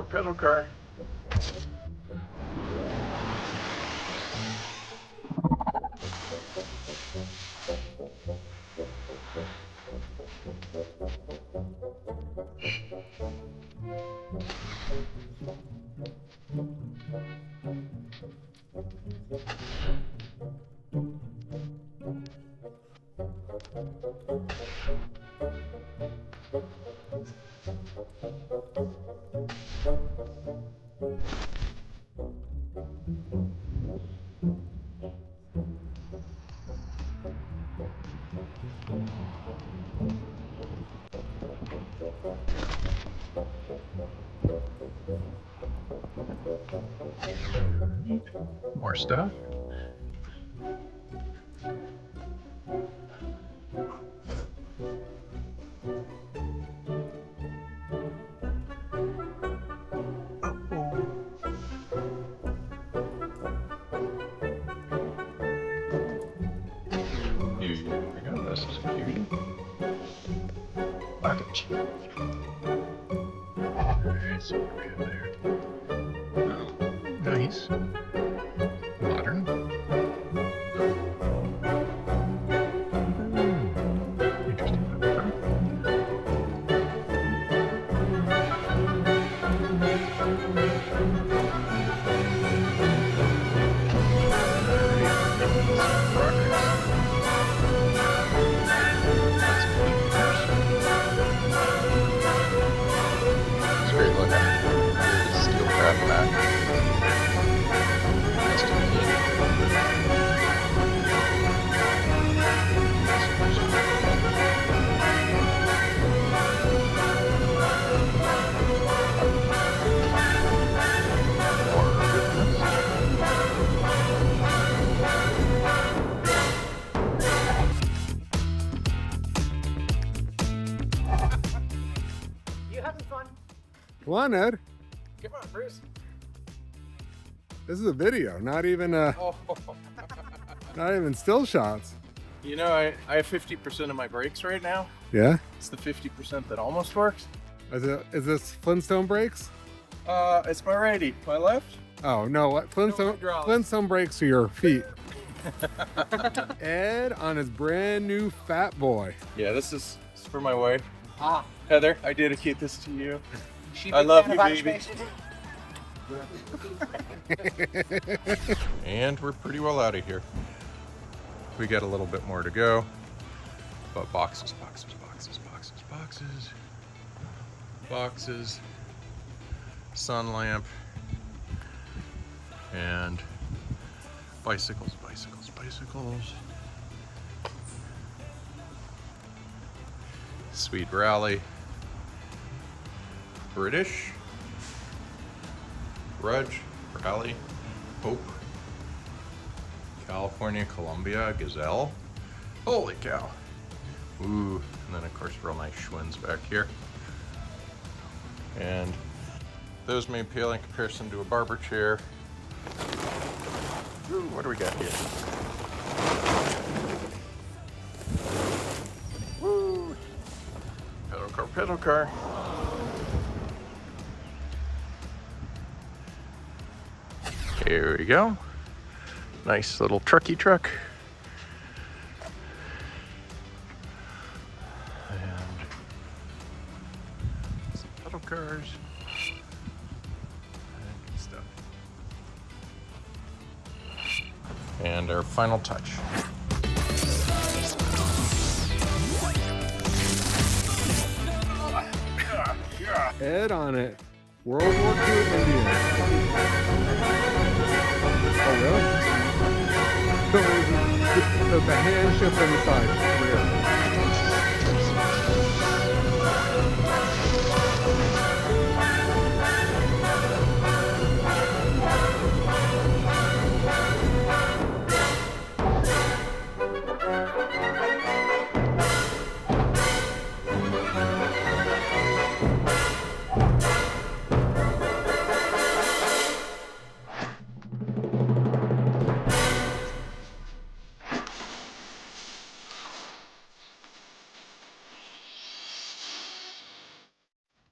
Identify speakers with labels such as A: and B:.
A: Steelcraft Pedal Car. More stuff. Here we go. This is a cutie. Package. Alright, so what do we have there? Oh, nice. Modern. Interesting. It's great looking. Steelcraft back.
B: You having fun?
C: Come on, Ed.
B: Come on, Bruce.
C: This is a video, not even
A: Oh.
C: not even still shots.
A: You know, I have 50% of my brakes right now.
C: Yeah?
A: It's the 50% that almost works.
C: Is this Flintstone brakes?
A: It's my righty. My left?
C: Oh no, what
A: hydraulics.
C: Flintstone brakes are your feet. Ed on his brand new Fat Boy.
A: Yeah, this is for my wife.
B: Ah,
A: Heather, I dedicate this to you.
B: she
A: I
B: big
A: love
B: fan
A: you,
B: of Irish
A: baby.
B: racing?
A: And we're pretty well out of here. We got a little bit more to go. But boxes, boxes, boxes, boxes, boxes. Boxes. Sun lamp. And bicycles, bicycles, bicycles. Sweet Rally. British. Rudge. Rally. Hope. California, Columbia, Gazelle. Holy cow. Ooh, and then of course real nice Schwinn's back here. And those may pale in comparison to a barber chair. Ooh, what do we got here? Woo! Pedal car, pedal car. Here we go. Nice little trucky truck. And some pedal cars. And good stuff. And our final touch.
C: Ed on it. World War II Indian. Oh really? So the hand shift on the side. Rear.